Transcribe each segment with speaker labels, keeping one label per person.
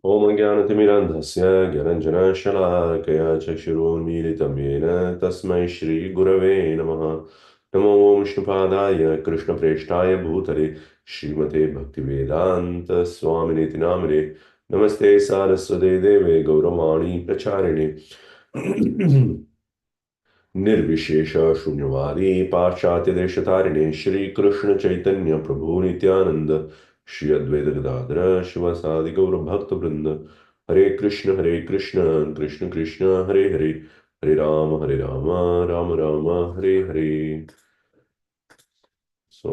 Speaker 1: ॐ ज्ञानतिमिरान्धस्य ज्ञानञ्जनशलाकया चक्षुरुन्मीलितं येन तस्मै श्रीगुरवे नमः। नमो विष्णुपादाय कृष्णप्रेष्ठाय भूतले श्रीमते भक्तिवेदान्तस्वामिनिति नामिने। नमस्ते सारस्वते देवे गौरवाणी प्रचारिणे निर्विशेष शून्यवादी पाश्चात्य देशतारिणे श्रीकृष्ण चैतन्य प्रभु नित्यानंद श्री अद्वैत गदाधर शिवासादि गौर भक्त वृंद। हरे कृष्ण कृष्ण कृष्ण हरे हरे, हरे Ram Ram Ram Hare Hare. So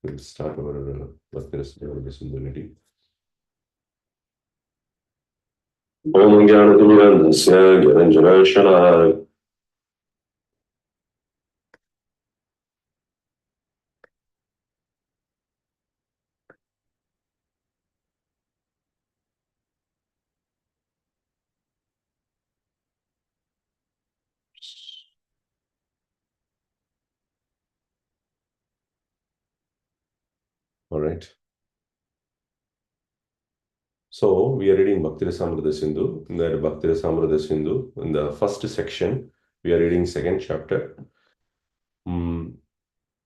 Speaker 1: we'll start our Bhakti Rasamrita Sindhu. Om Jnana-timirandhasya Jnana-Jnana-Shalakaya. All right. So we are reading Bhakti Rasamrita Sindhu. In that Bhakti Rasamrita Sindhu, in the first section, we are reading second chapter. And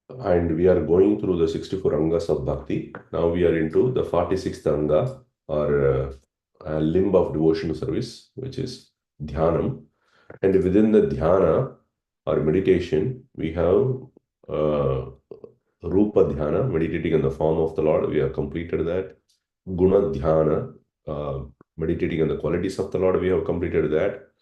Speaker 1: we are going through the 64 Angas of Bhakti. Now we are into the 46th Anga, or a limb of devotional service, which is Dhyanam. And within the Dhyana, or meditation, we have Rupa Dhyana, meditating on the form of the Lord. We have completed that. Guna Dhyana, meditating on the qualities of the Lord. We have completed that.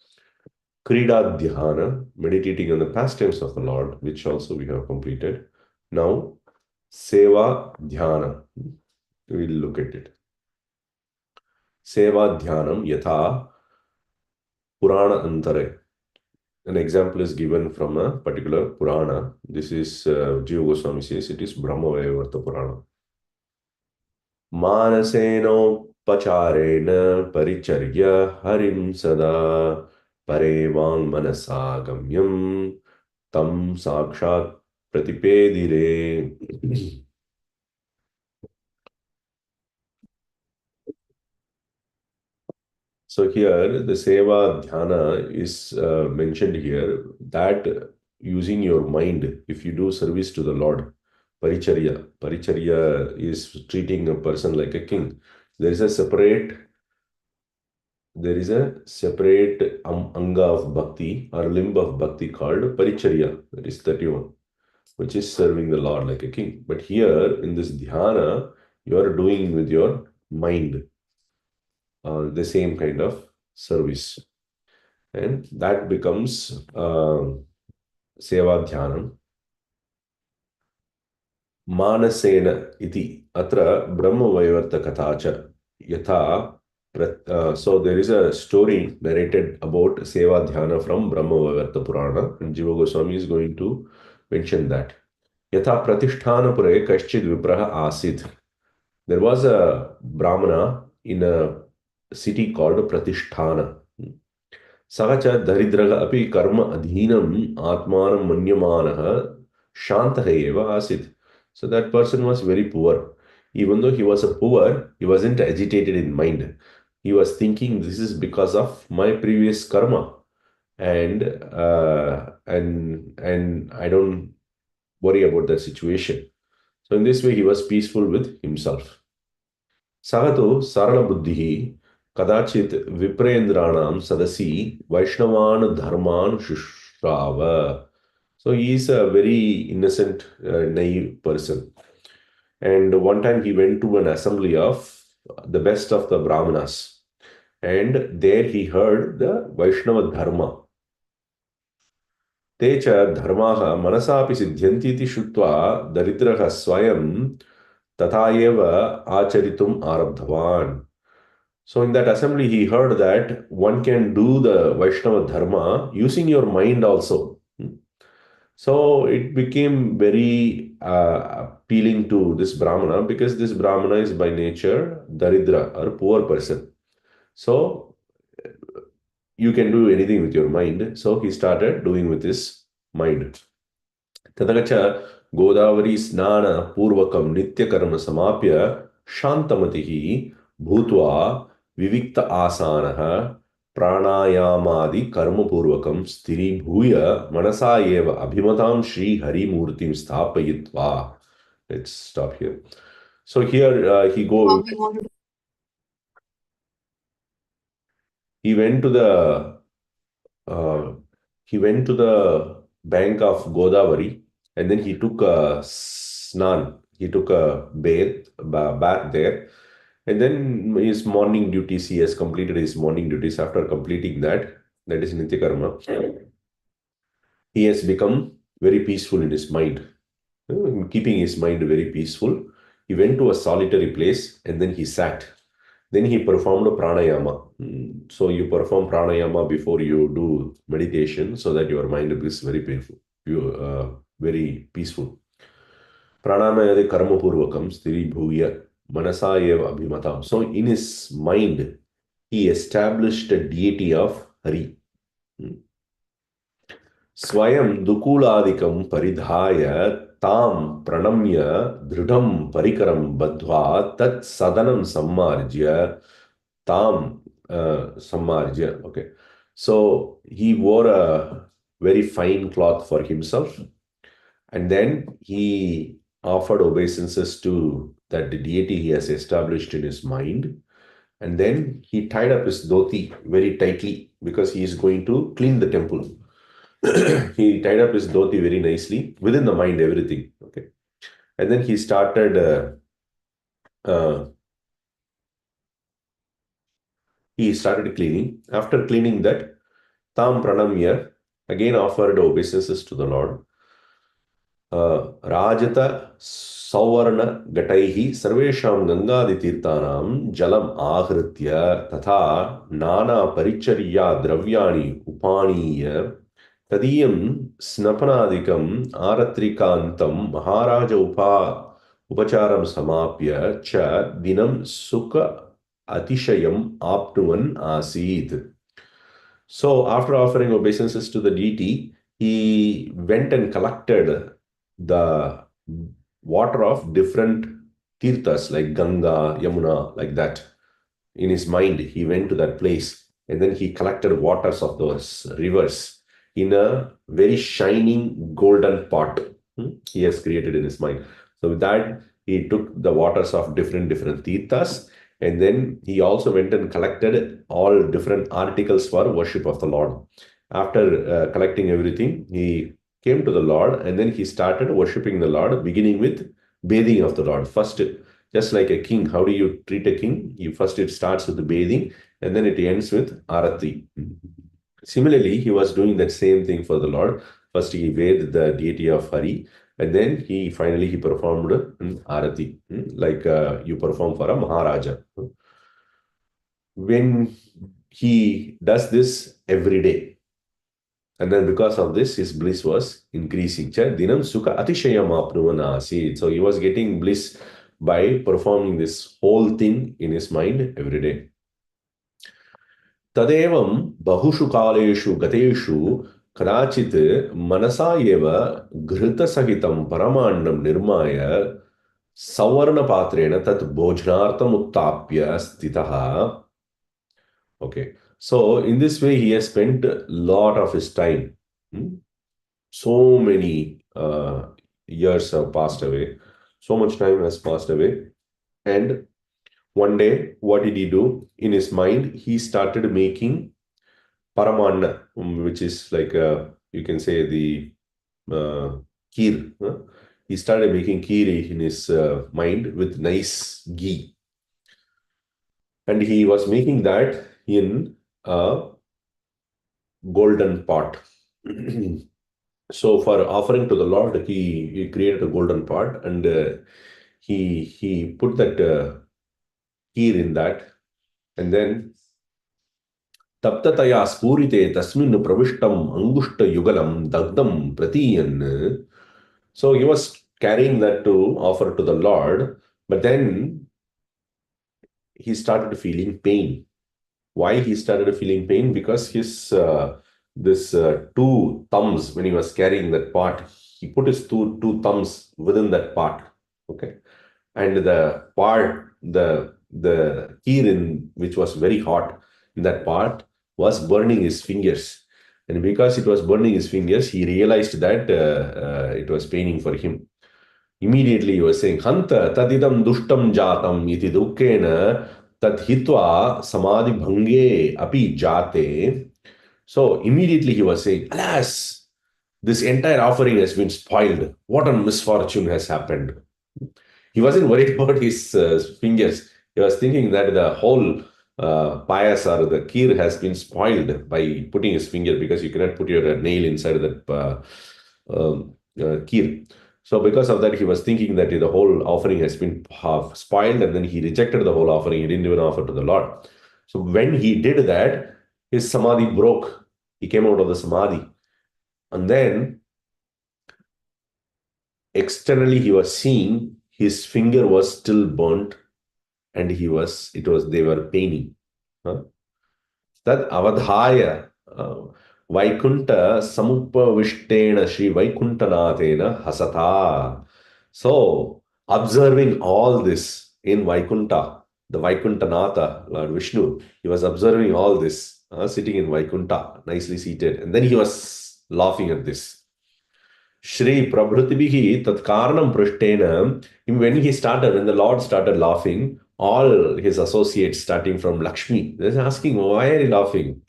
Speaker 1: Krida Dhyana, meditating on the pastimes of the Lord, which also we have completed. Now, Seva Dhyana, we will look at it. Seva Dhyanam Yatha Purana Antare. An example is given from a particular Purana. This is Jiva Goswami says it is Brahma Vaivarta Purana. Manaseno Pacharena Paricharya Harim Sada Parevang Manasagamyam Tam Sakshat Pratipedire. So here the Seva Dhyana is mentioned here, that using your mind, if you do service to the Lord, Paricharya. Paricharya is treating a person like a king. There is a separate anga of bhakti, or limb of bhakti, called Paricharya. That is 31, which is serving the Lord like a king. But here in this dhyana, you are doing with your mind the same kind of service. And that becomes Seva Dhyanam. Manasena iti atra Brahma Vaivarta Kathacha yatha. So there is a story narrated about Seva Dhyana from Brahma Vaivarta Purana, and Jiva Goswami is going to mention that. Yatha Pratishthanapure Kaschid Vipraha Asit. There was a Brahmana in a city called Pratisthana. Sah cha daridra api karma adhinam atmanam manyamanaha shantah eva asit. So that person was very poor. Even though he was a poor, he wasn't agitated in mind. He was thinking, this is because of my previous karma, and I don't worry about that situation. So in this way, he was peaceful with himself. Sagato sarala buddhihi kadachit viprendranaam sadasi vaishnavan dharman shushrava. So he is a very innocent, naive person. And one time he went to an assembly of the best of the Brahmanas. And there he heard the Vaishnava Dharma. Te cha dharmaha manasapi siddhyanti iti shutva daridraha swayam tatayeva acharitum arabdhavan. So in that assembly, he heard that one can do the Vaishnava Dharma using your mind also. So it became very appealing to this Brahmana, because this Brahmana is by nature Daridra, or poor person. So you can do anything with your mind. So he started doing with his mind. Tadagacha Godavari Snana Purvakam Nitya Karma Samapya Shantamatihi Bhutva vivikta asanaha pranayamadi karma purvakam sthiribhuya manasa eva abhimatam Shri Hari Murtim Sthapayitva. Let's stop here. So here he went to the uh, he went to the bank of Godavari, and then he took a snan. He took a bath there, and then his morning duties. He has completed his morning duties. After completing that, that is Nitya Karma, he has become very peaceful in his mind. Keeping his mind very peaceful, he went to a solitary place and then he sat. Then he performed a pranayama. So you perform pranayama before you do meditation so that your mind is very peaceful. Very peaceful. Pranayama karma purvakam sthiri bhuya manasa eva abhimatam. So in his mind, he established a deity of Hari. Swayam dukuladikam paridhaya tam pranamya dridam parikaram badhva tat sadanam sammarjya tam sammarjya. Okay. So he wore a very fine cloth for himself, and then he offered obeisances to that deity he has established in his mind. And then he tied up his dhoti very tightly because he is going to clean the temple. He tied up his dhoti very nicely within the mind, everything. Okay. And then he started cleaning. After cleaning that, Tam Pranamya again offered obeisances to the Lord. Rajata Savarna Gataihi Sarvesham Gangadi Tirthanam Jalam Ahritya Tatha Nana Paricharya Dravyani Upaniya Tadiyam Snapanadikam Aratrikantam Maharaja Upacharam Samapya Cha Dinam Sukha Atishayam Apnuvan Asit. So after offering obeisances to the deity, he went and collected the water of different tirthas like Ganga, Yamuna, like that. In his mind, he went to that place and then he collected waters of those rivers in a very shining golden pot he has created in his mind. So with that, he took the waters of different tirthas, and then he also went and collected all different articles for worship of the Lord. After collecting everything, he came to the Lord and then he started worshipping the Lord, beginning with bathing of the Lord. First, just like a king, how do you treat a king? First it starts with the bathing and then it ends with arati. Similarly, he was doing that same thing for the Lord. First he bathed the deity of Hari, and then he performed arati, like you perform for a Maharaja. When he does this every day, and then because of this, his bliss was increasing. Dinam sukha atishayam apnuvanasi. So he was getting bliss by performing this whole thing in his mind every day. Tadevam bahushu kaleshu gateshu kadachit manasa eva ghruta sahitam paramannam nirmaya savarna patrena tat bhojnartam uttapya stitaha. Okay. So in this way, he has spent a lot of his time. So many years have passed away. So much time has passed away. And one day, what did he do? In his mind, he started making paramanna, which is like, you can say the kheer. He started making kheer in his mind with nice ghee. And he was making that in a golden pot. So for offering to the Lord, he created a golden pot and he put that kheer in that, and then taptataya spurite tasmin pravishtam angushta yugalam dagdam pratiyan. So he was carrying that to offer to the Lord, but then he started feeling pain. Why he started feeling pain? Because his two thumbs, when he was carrying that pot, he put his two thumbs within that pot. Okay. And the the kir which was very hot in that part was burning his fingers. And because it was burning his fingers, he realized that it was paining for him. Immediately he was saying, Hanta tadidam dushtam jatam iti dukkena tad hitva samadhi bhange api jate. So immediately he was saying, alas, this entire offering has been spoiled. What a misfortune has happened. He wasn't worried about his fingers. He was thinking that the whole payas or the kheer has been spoiled by putting his finger, because you cannot put your nail inside that kheer. So because of that, he was thinking that the whole offering has been half spoiled, and then he rejected the whole offering. He didn't even offer to the Lord. So when he did that, his samadhi broke. He came out of the samadhi. And then externally he was seeing his finger was still burnt, and they were paining. Tad avadhaya Vaikunta samupavishtena Sri Vaikuntanathena hasata. So, observing all this in Vaikunta, the Vaikuntanatha, Lord Vishnu, he was observing all this, sitting in Vaikunta, nicely seated. And then he was laughing at this. Shri Prabhrutibihi Tatkaranam Prushtena, when the Lord started laughing, all his associates, starting from Lakshmi, they're asking, why are you laughing?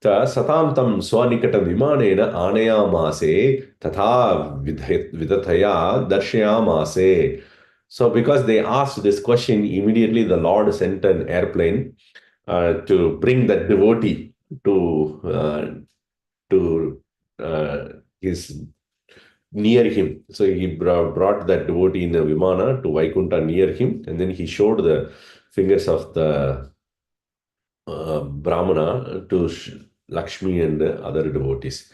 Speaker 1: Satam tam swanikatam vimanena anayamase tatha vidathaya darshayamase. So because they asked this question, immediately the Lord sent an airplane to bring that devotee to his near him. So he brought that devotee in a vimana to Vaikunta near him, and then he showed the fingers of the Brahmana to Lakshmi and other devotees.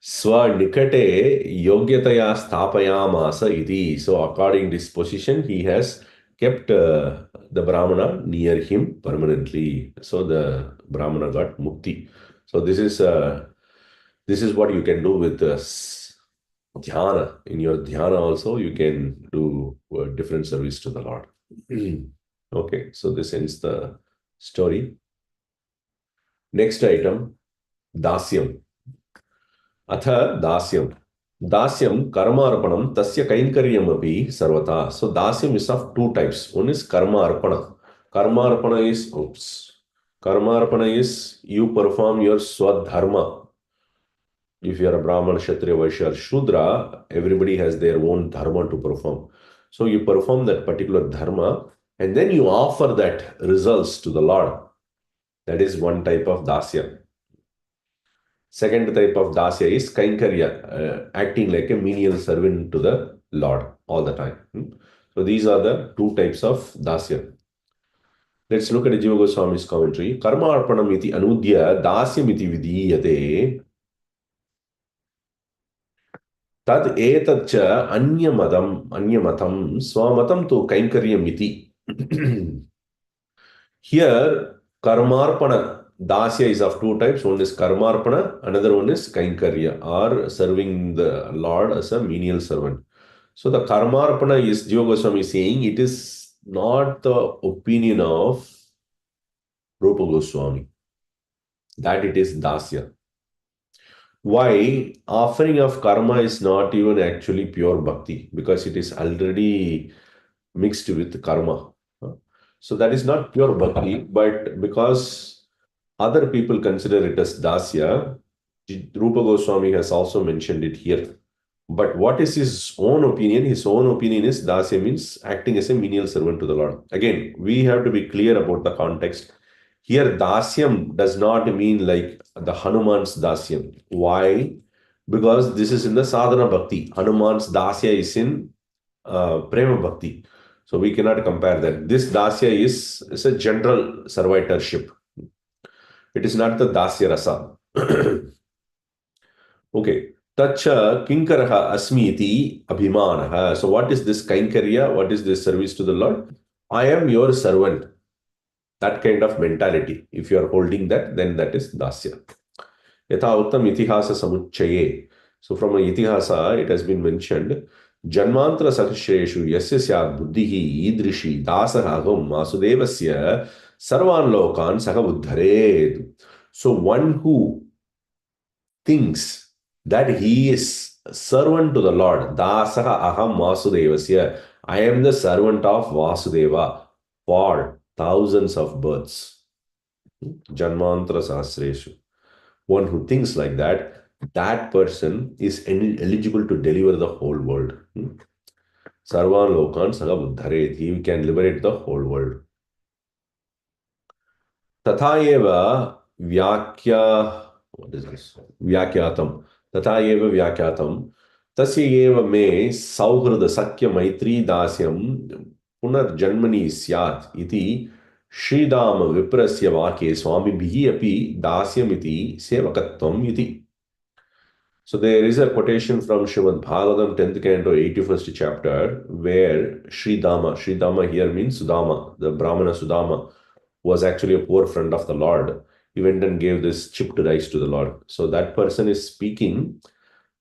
Speaker 1: Swa nikate yogyataya stapayamasa iti. So according to this position, he has kept the Brahmana near him permanently. So the Brahmana got mukti. So this is what you can do with dhyana. In your dhyana also, you can do different service to the Lord. Okay, so this ends the story. Next item, dasyam. Atha dasyam. Dasyam karma arpanam tasya kainkaryam api sarvata. So dasyam is of two types. One is karma arpana. Karma arpana is you perform your swadharma. If you are a Brahman, Kshatriya, Vaishya, or Shudra, everybody has their own dharma to perform. So you perform that particular dharma, and then you offer that results to the Lord. That is one type of dasya. Second type of dasya is kainkarya, acting like a menial servant to the Lord all the time. So these are the two types of dasya. Let's look at the Jiva Goswami's commentary. Karma arpanam iti anudya dasyam iti vidiyate. Tad etatcha anyamatam swamatam tu kainkaryam iti. Here, karmarpana, dasya is of two types. One is karmarpana, another one is kainkarya, or serving the Lord as a menial servant. So the karmarpana is, Jiva Goswami saying, it is not the opinion of Rupa Goswami that it is dasya. Why? Offering of karma is not even actually pure bhakti, because it is already mixed with karma. So that is not pure bhakti, but because other people consider it as dasya, Rupa Goswami has also mentioned it here. But what is his own opinion? His own opinion is dasya means acting as a menial servant to the Lord. Again, we have to be clear about the context. Here, dasyam does not mean like the Hanuman's dasyam. Why? Because this is in the sadhana bhakti. Hanuman's dasya is in prema bhakti. So we cannot compare that. This dasya is a general servitorship. It is not the dasya rasa. Okay. Tacha kinkaraha asmiti abhimanaha. So what is this kainkarya? What is this service to the Lord? I am your servant. That kind of mentality. If you are holding that, then that is dasya. Yatha uttam itihasa samuchaye. So from a itihasa, it has been mentioned Janmantra Sakshreshu Yasya Syat Buddhihi Idrishi Dasahagam Vasudevasya Sarvan Lokan Saka Buddhared. So one who thinks that he is servant to the Lord, Dasaha Aham Vasudevasya, I am the servant of Vasudeva for thousands of births. Janmantra Sahasreshu. One who thinks like that, that person is eligible to deliver the whole world. Sarvan Lokan Saga Buddharet. He can liberate the whole world. Tatha eva vyakya, what is this? Vyakyatam. Tatha eva vyakyatam. Tasya eva me sauhrada sakya maitri dasyam punarjanmani syat iti Sridama viprasya vake swami bihi api dasyam iti sevakatvam iti. So there is a quotation from Srimad Bhagavatam 10th canto 81st chapter where Sridama here means Sudama, the Brahmana Sudama was actually a poor friend of the Lord. He went and gave this chipped rice to the Lord. So that person is speaking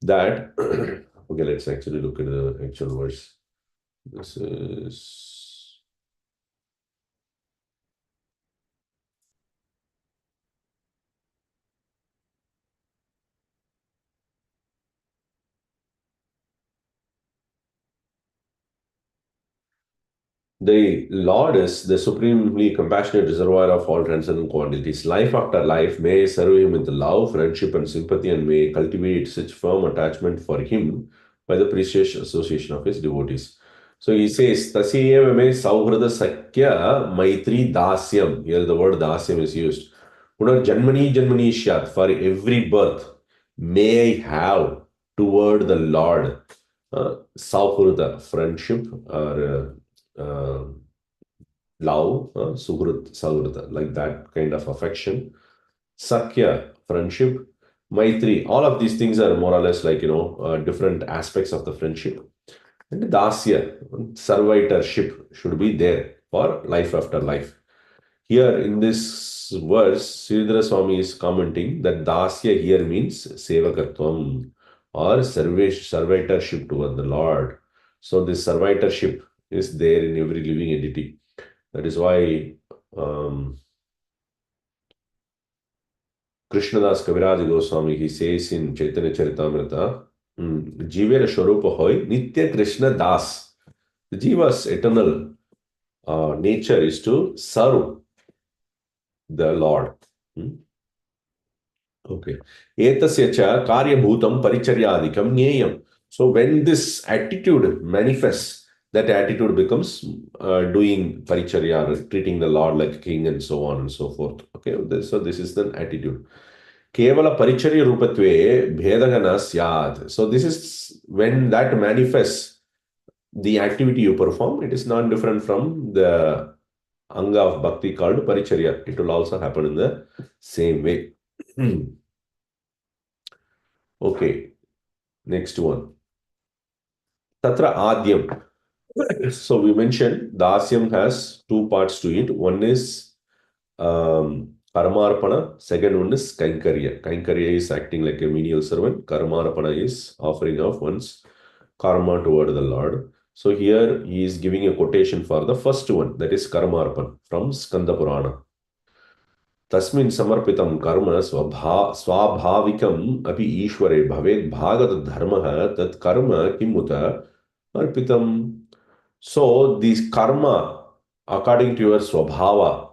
Speaker 1: that, okay, let's actually look at the actual verse. This is... The Lord is the supremely compassionate reservoir of all transcendent qualities. Life after life may serve him with love, friendship, and sympathy, and may cultivate such firm attachment for him by the precious association of his devotees. So he says, Tasiyeva me sauhrada sakya maitri dasyam. Here the word dasyam is used. Punar janmani janmani shyat. For every birth may I have toward the Lord sauhrada, friendship, or love, suhrut, sahrut, like that kind of affection. Sakya, friendship. Maitri, all of these things are more or less like, different aspects of the friendship. And dasya, servitorship should be there for life after life. Here in this verse, Sridhara Swami is commenting that dasya here means sevakatvam or servitorship toward the Lord. So this servitorship is there in every living entity. That is why Krishnadas Kaviraj Goswami, he says in Chaitanya Charitamrita, Jivera Sharupa Hoy, Nitya Krishna Das. The Jiva's eternal nature is to serve the Lord. Okay. Etasya cha karyabhutam paricharyadikam nyeyam. So when this attitude manifests, that attitude becomes doing paricharya, treating the Lord like a king and so on and so forth. Okay, so this is the attitude. Kevala paricharya rupatve bhedagana syad. So this is when that manifests the activity you perform, it is not different from the anga of bhakti called paricharya. It will also happen in the same way. Okay, next one. Tatra Adyam. So we mentioned Dasyam has two parts to it. One is Karmarpana, second one is Kaikarya. Kaikarya is acting like a menial servant. Karmarpana is offering of one's karma toward the Lord. So here he is giving a quotation for the first one, that is Karmarpan from Skanda Purana. Tasmin samarpitam karma swabhavikam api ishware bhavet bhagat dharma tat karma kimuta arpitam. So this karma, according to your swabhava,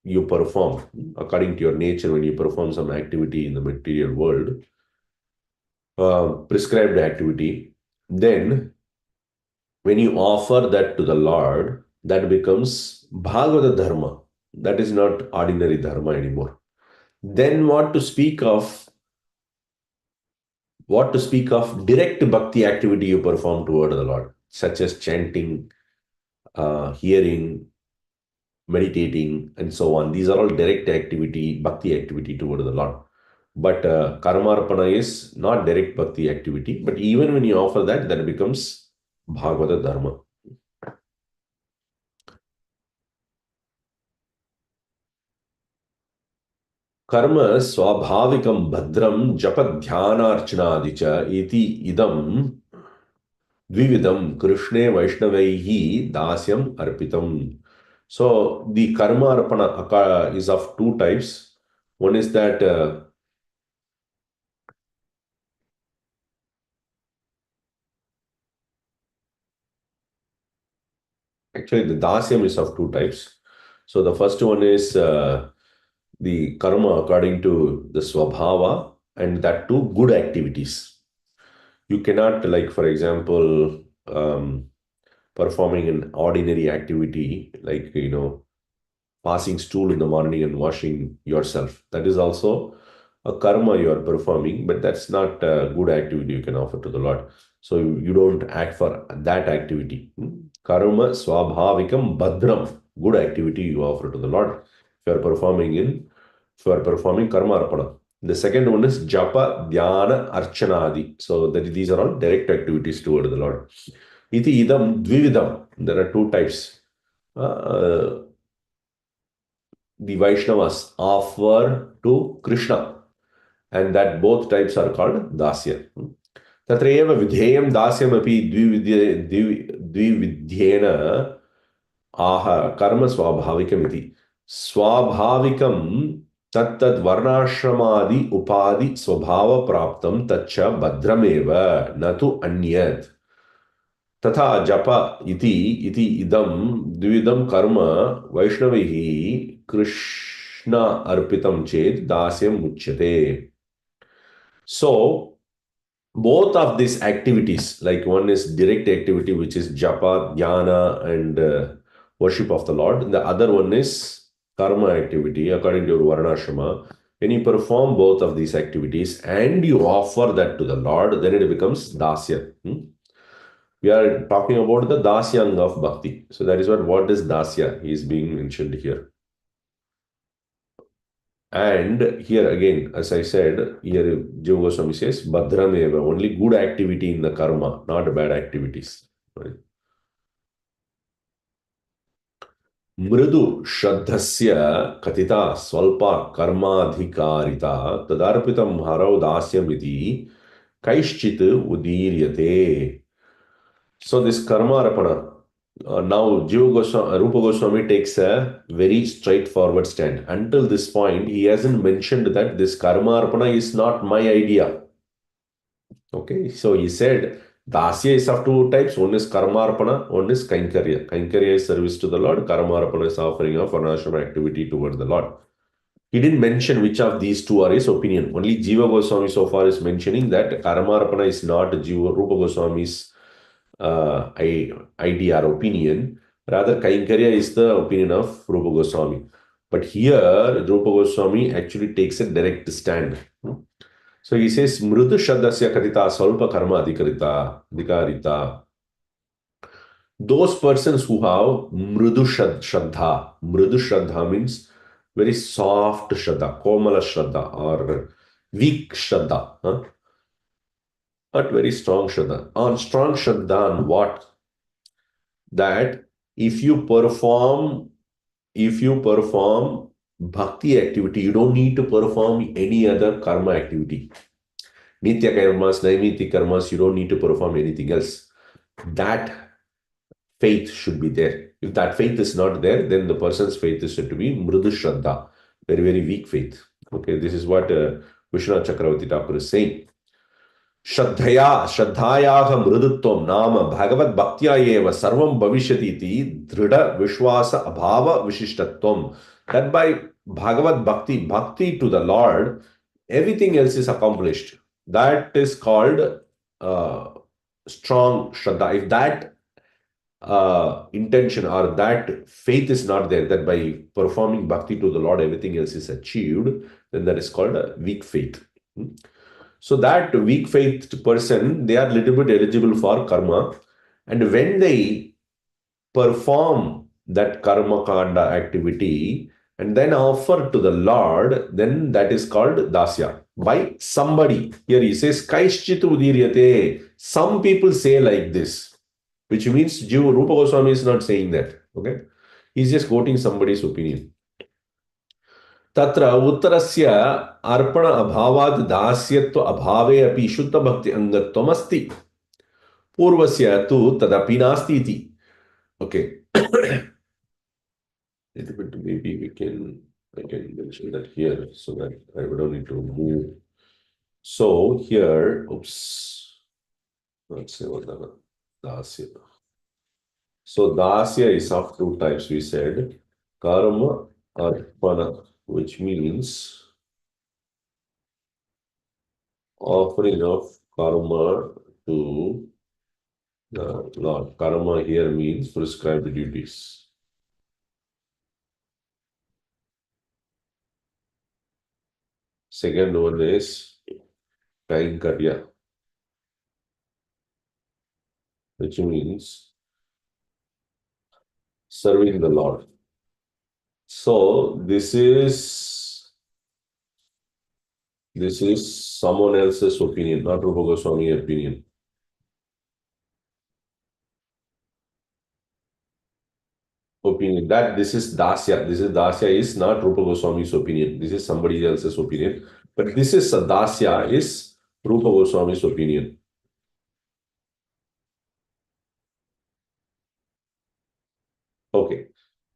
Speaker 1: you perform, according to your nature when you perform some activity in the material world, prescribed activity, then when you offer that to the Lord, that becomes Bhagavata Dharma. That is not ordinary Dharma anymore. Then what to speak of direct bhakti activity you perform toward the Lord, such as chanting, hearing, meditating, and so on. These are all direct activity, bhakti activity toward the Lord. But Karmarpana is not direct bhakti activity. But even when you offer that, that becomes Bhagavata Dharma. Karma swabhavikam bhadram japa dhyana archanadicha iti idam Dvividam Krishne Vaishnavaihi Dasyam Arpitam. So the karma arpana is of two types. One is that actually the dasyam is of two types. So the first one is the karma according to the swabhava, and that too good activities. You cannot, like for example, performing an ordinary activity like passing stool in the morning and washing yourself. That is also a karma you are performing, but that's not a good activity you can offer to the Lord. So you don't act for that activity. Karma swabhavikam badram, good activity you offer to the Lord. If you are performing karma arpana. The second one is japa, dhyana, archanadi. So these are all direct activities toward the Lord. Iti idam dvividam. There are two types. The Vaishnavas offer to Krishna, and that both types are called dasya. तत्र एव विधेयं दास्यमपि द्विविध्येन आह कर्म स्वाभाविकमिति. स्वाभाविकं तत्तद् वर्णाश्रमादि उपाधि स्वभाव प्राप्तं तच्च भद्रमेव न तु अन्यत्. तथा जप इति इदं द्विविधं कर्म वैष्णवैः कृष्ण अर्पितं चेत् दास्यम् उच्यते. So both of these activities, like one is direct activity, which is japa, dhyana, and worship of the Lord. And the other one is karma activity, according to your varnashrama. When you perform both of these activities and you offer that to the Lord, then it becomes dasya. We are talking about the dasyang of bhakti. So that is what is dasya is being mentioned here. And here again, as I said, here Jiva Goswami says, Bhadrameva, only good activity in the karma, not bad activities. Right? Mridu Shraddhasya Katita Swalpa Karmadhikarita Tadarpitam Harau Dasyamiti Kaishchit Udiryate. So this karma arpana, now Rupa Goswami takes a very straightforward stand. Until this point, he hasn't mentioned that this karma arpana is not my idea. Okay, so he said, Dasya is of two types. One is karma arpana, one is kainkarya. Kainkarya is service to the Lord. Karma arpana is offering of varnashrama activity towards the Lord. He didn't mention which of these two are his opinion. Only Jiva Goswami so far is mentioning that karma arpana is not Rupa Goswami's idea or opinion. Rather, Kainkarya is the opinion of Rupa Goswami. But here, Rupa Goswami actually takes a direct stand. So he says, Mrudu Shaddasya Katita Salpa Karma Adhikarita. Those persons who have Mrudu Shraddha. Mrudu Shraddha means very soft Shraddha, Komala Shraddha or weak Shraddha. Not very strong Shraddha. On strong Shraddha on what? That if you perform bhakti activity, you don't need to perform any other karma activity. Nitya karmas, naimiti karmas, you don't need to perform anything else. That faith should be there. If that faith is not there, then the person's faith is said to be mrudu shraddha, very, very weak faith. Okay, this is what Vishwanath Chakravarti Thakur is saying. श्रद्धायाः मृदुत्वं नाम भगवद् भक्त्या एव सर्वं भविष्यति इति दृढ़ विश्वास अभाव विशिष्टत्वं. That by Bhagavad bhakti to the Lord, everything else is accomplished. That is called strong Shraddha. If that intention or that faith is not there, that by performing bhakti to the Lord, everything else is achieved, then that is called a weak faith. So that weak faith person, they are little bit eligible for karma. And when they perform that karma kanda activity and then offer to the Lord, then that is called dasya. By somebody. Here he says, Kaishchit udiryate. Some people say like this, which means Rupa Goswami is not saying that. Okay, he's just quoting somebody's opinion. तत्र उत्तरस्य अर्पण अभावात् दास्यत्व अभावे अपि शुद्ध भक्ति अंगत्वम् अस्ति. Purvasya tu tadapi nasti iti. Okay. Little bit, maybe I can mention that here so that I don't need to move. So here, oops, let's say what the dasya. So dasya is of two types. We said karma arpana, which means offering of karma to the Lord. Karma here means prescribed duties. Second one is Kainkariya, which means serving the Lord. So this is someone else's opinion, not Rupa Goswami opinion. That this is Dasya. This is Dasya is not Rupa Goswami's opinion. This is somebody else's opinion. But this is Dasya is Rupa Goswami's opinion. Okay.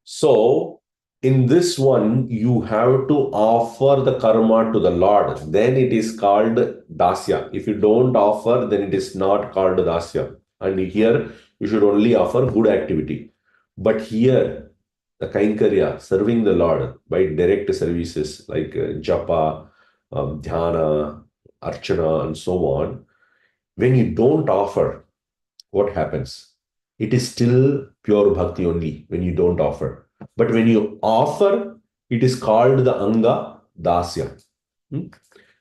Speaker 1: So in this one, you have to offer the karma to the Lord. Then it is called Dasya. If you don't offer, then it is not called Dasya. And here, you should only offer good activity. But here, the Kainkarya, serving the Lord by direct services like japa, dhyana, archana, and so on. When you don't offer, what happens? It is still pure bhakti only when you don't offer. But when you offer, it is called the Anga Dasya. If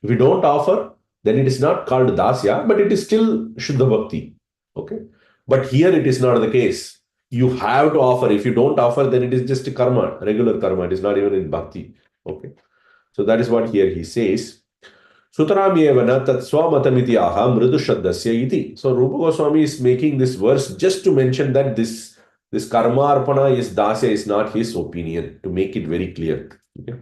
Speaker 1: you don't offer, then it is not called Dasya, but it is still Shuddha Bhakti. Okay. But here it is not the case. You have to offer. If you don't offer, then it is just a karma, regular karma. It is not even in bhakti. Okay. So that is what here he says. Sutaramyevana tat swamatamiti aha mridu shaddasya iti. So Rupa Goswami is making this verse just to mention that this karma arpana is dasya is not his opinion, to make it very clear. Okay.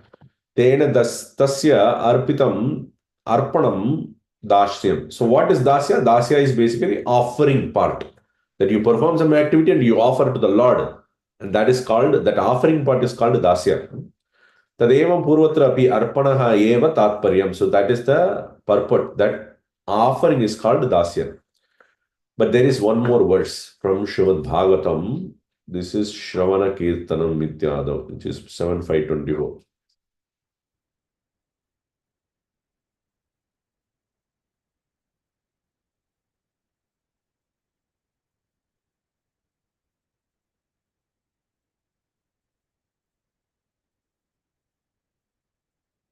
Speaker 1: Tena tasya arpitam arpanam dashyam. So what is dasya? Dasya is basically offering part. That you perform some activity and you offer to the Lord. And that is called, that offering part is called dasya. Tadevam purvatra api arpanaha eva tatparyam. So that is the purport. That offering is called dasya. But there is one more verse from Srimad Bhagavatam. This is Shravana Kirtanam Mityadav, which is 7.524.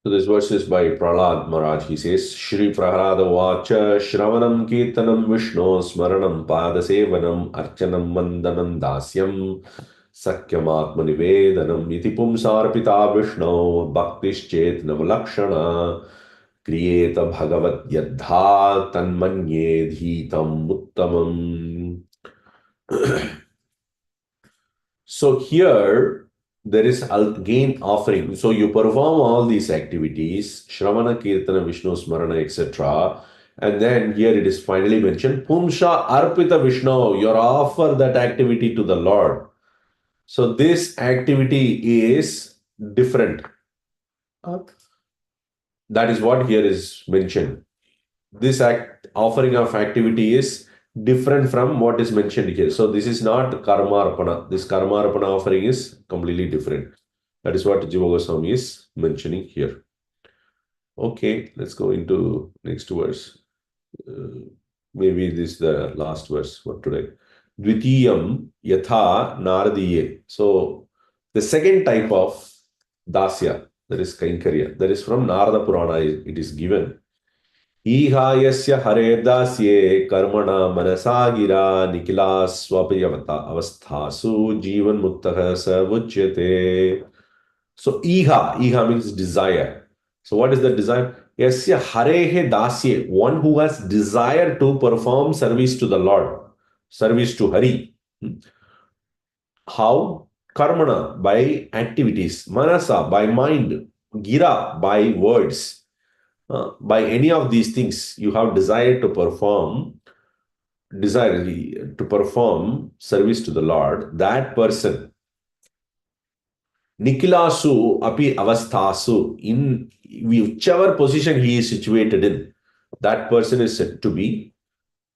Speaker 1: So this verse is by Prahlad Maharaj. He says, Shri Prahlada Vacha Shravanam Kirtanam Vishno Smaranam Padasevanam Archanam Mandanam Dasyam Sakyam Atmanivedanam Iti Pumsarpita Vishno Bhaktischet Navalakshana Kriyeta Bhagavat Yadha Tanmanye Dhitam Uttamam. So here, there is again offering. So you perform all these activities, Shravana, Kirtana, Vishnu, Smarana, etc. And then here it is finally mentioned, Pumsha Arpita Vishnu, you offer that activity to the Lord. So this activity is different. That is what here is mentioned. This offering of activity is different from what is mentioned here. So this is not karma arpana. This karma arpana offering is completely different. That is what Jiva Goswami is mentioning here. Okay, let's go into next verse. Maybe this is the last verse for today. Dvitiyam yatha naradiye. So the second type of dasya, that is Kainkarya, that is from Narada Purana, it is given. Ihayasya hare dasye karmana manasagira nikila swapayavata avasthasu jivan muttaha savuchyate. So iha means desire. So what is the desire? Yasya harehe dasye, one who has desire to perform service to the Lord, service to Hari. How? Karmana, by activities. Manasa, by mind. Gira, by words. By any of these things you have desire to perform, desire to perform service to the Lord, that person, Nikilasu api avasthasu, in whichever position he is situated in, that person is said to be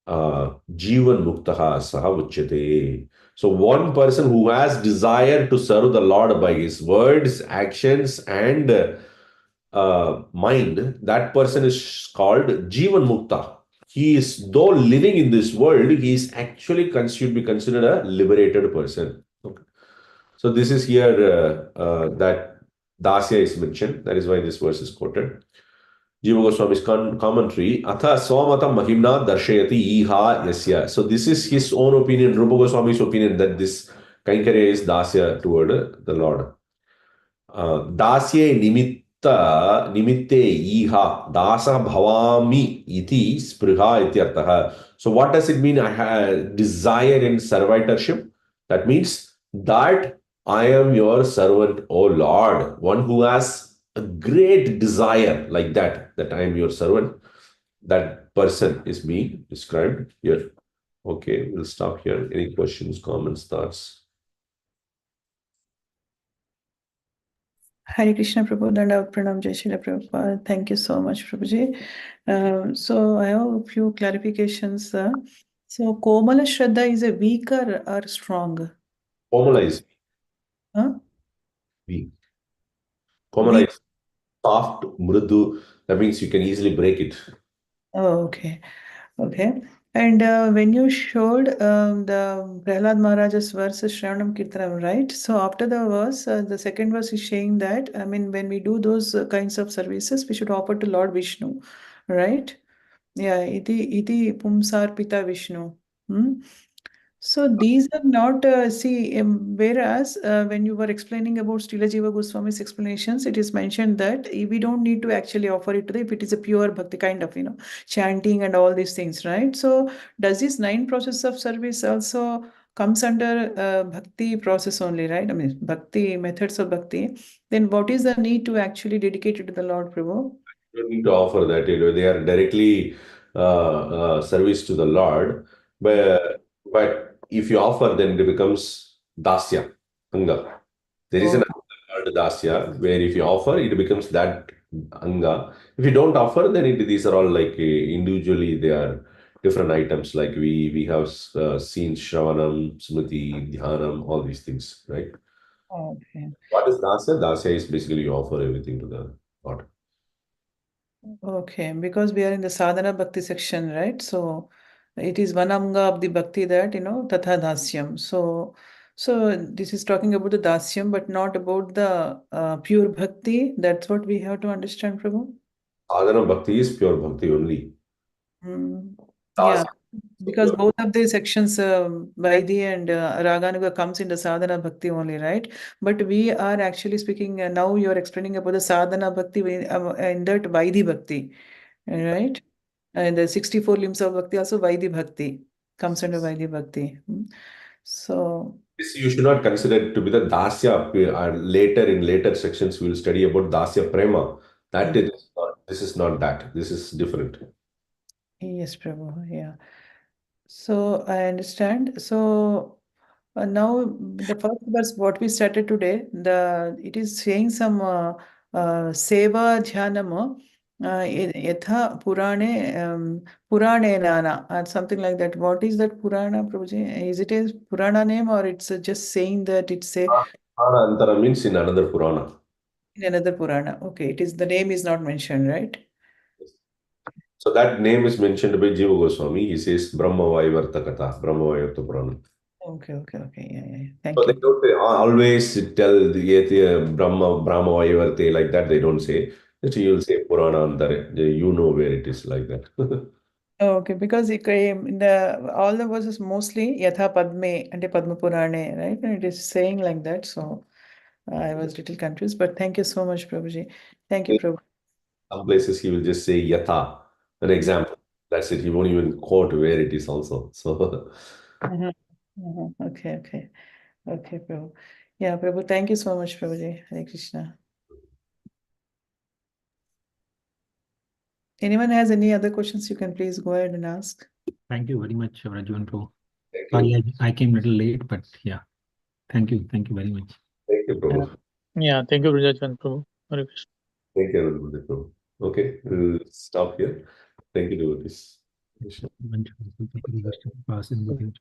Speaker 1: Jivan Muktaha Saha Uchyate. So one person who has desire to serve the Lord by his words, actions, and mind, that person is called Jivan Mukta. He is, though living in this world, he is actually should be considered a liberated person. Okay. So this is here that Dasya is mentioned. That is why this verse is quoted. Jiva Goswami's commentary, Atha Swamata Mahimna Darshayati Iha Yasya. So this is his own opinion, Rupa Goswami's opinion, that this Kaikarya is Dasya toward the Lord. Dasye nimitte iha dasa bhavami iti spriha ityartaha. So what does it mean? I have desire in servitorship. That means that I am your servant, O Lord. One who has a great desire like that I am your servant. That person is being described here. Okay, we'll stop here. Any questions, comments, thoughts?
Speaker 2: Hare Krishna Prabhu, Danda Pranam Jai Shri Prabhupada. Thank you so much, Prabhuji. So I have a few clarifications. So Komala Shraddha is a weaker or strong?
Speaker 1: Komala is
Speaker 2: Huh?
Speaker 1: weak. Komala is soft, mrudu. That means you can easily break it.
Speaker 2: Oh, okay. Okay. And when you showed the Prahlad Maharaj's verse, Shravanam Kirtanam, right? So after the verse, the second verse is saying that, I mean, when we do those kinds of services, we should offer to Lord Vishnu, right? Yeah, iti pumsar pita Vishnu. Hmm? So these are not, whereas when you were explaining about Srila Jiva Goswami's explanations, it is mentioned that we don't need to actually offer it to the, if it is a pure bhakti kind of, chanting and all these things, right? So does this 9 process of service also comes under bhakti process only, right? I mean, bhakti, methods of bhakti. Then what is the need to actually dedicate it to the Lord, Prabhu?
Speaker 1: You don't need to offer that. They are directly service to the Lord. But if you offer, then it becomes dasya, anga. There is an
Speaker 2: Okay.
Speaker 1: anga called dasya, where if you offer, it becomes that anga. If you don't offer, then these are all like individually, they are different items. Like we have seen Shravanam, Smriti, Dhyanam, all these things, right?
Speaker 2: Okay.
Speaker 1: What is dasya? Dasya is basically you offer everything to the Lord.
Speaker 2: Okay, because we are in the sadhana bhakti section, right? So it is one anga of the bhakti that, tatha dasyam. So this is talking about the dasyam, but not about the pure bhakti. That's what we have to understand, Prabhu.
Speaker 1: Sadhana bhakti is pure bhakti only.
Speaker 2: Mm. Yeah,
Speaker 1: Dasya is
Speaker 2: because
Speaker 1: pure.
Speaker 2: both of the sections, Vaidhi and Raganuga comes in the sadhana bhakti only, right? But we are actually speaking, now you're explaining about the sadhana bhakti in that Vaidhi bhakti, right? And the 64 limbs of bhakti also Vaidhi bhakti comes under Vaidhi bhakti. So,
Speaker 1: This you should not consider it to be the dasya. Later in later sections, we will study about dasya prema. That
Speaker 2: mm,
Speaker 1: is not, this is not that. This is different.
Speaker 2: yes, Prabhu, yeah. So I understand. So now the first verse what we started today, it is saying some seva dhyanam yatha purane purane nana or something like that. What is that Purana, Prabhuji? Is it a Purana name or it's just saying that it's a
Speaker 1: Purana Antara means in another Purana.
Speaker 2: in another Purana? Okay, it is the name is not mentioned, right?
Speaker 1: So that name is mentioned by Jiva Goswami. He says Brahma Vaivarta Katha, Brahma Vaivarta Purana.
Speaker 2: Okay, okay, okay. Yeah.
Speaker 1: So
Speaker 2: Thank
Speaker 1: they
Speaker 2: you.
Speaker 1: don't always tell the Brahma Vaivarte like that. They don't say. You'll say Purana Antare. You know where it is like that.
Speaker 2: Okay, because it came in the all the verses mostly Yatha Padme and Padma Purane, right? And it is saying like that. So I was little confused, but thank you so much, Prabhuji. Thank you, Prabhu.
Speaker 1: Some places he will just say Yatha, an example. That's it. He won't even quote where it is also. So
Speaker 2: Mhm. Mhm. Okay, okay. Okay, Prabhu. Yeah, Prabhu, thank you so much, Prabhuji. Hare Krishna. Anyone has any other questions, you can please go ahead and ask.
Speaker 3: Thank you very much, Rajan Prabhu.
Speaker 1: Thank
Speaker 3: Sorry,
Speaker 1: you.
Speaker 3: I came a little late, but yeah. Thank you very much.
Speaker 1: Thank you, Prabhu.
Speaker 4: Yeah, thank you, Rajan Prabhu. Hare Krishna.
Speaker 1: Thank you, Prabhu. Okay, we'll stop here. Thank you, devotees.
Speaker 3: Sindhu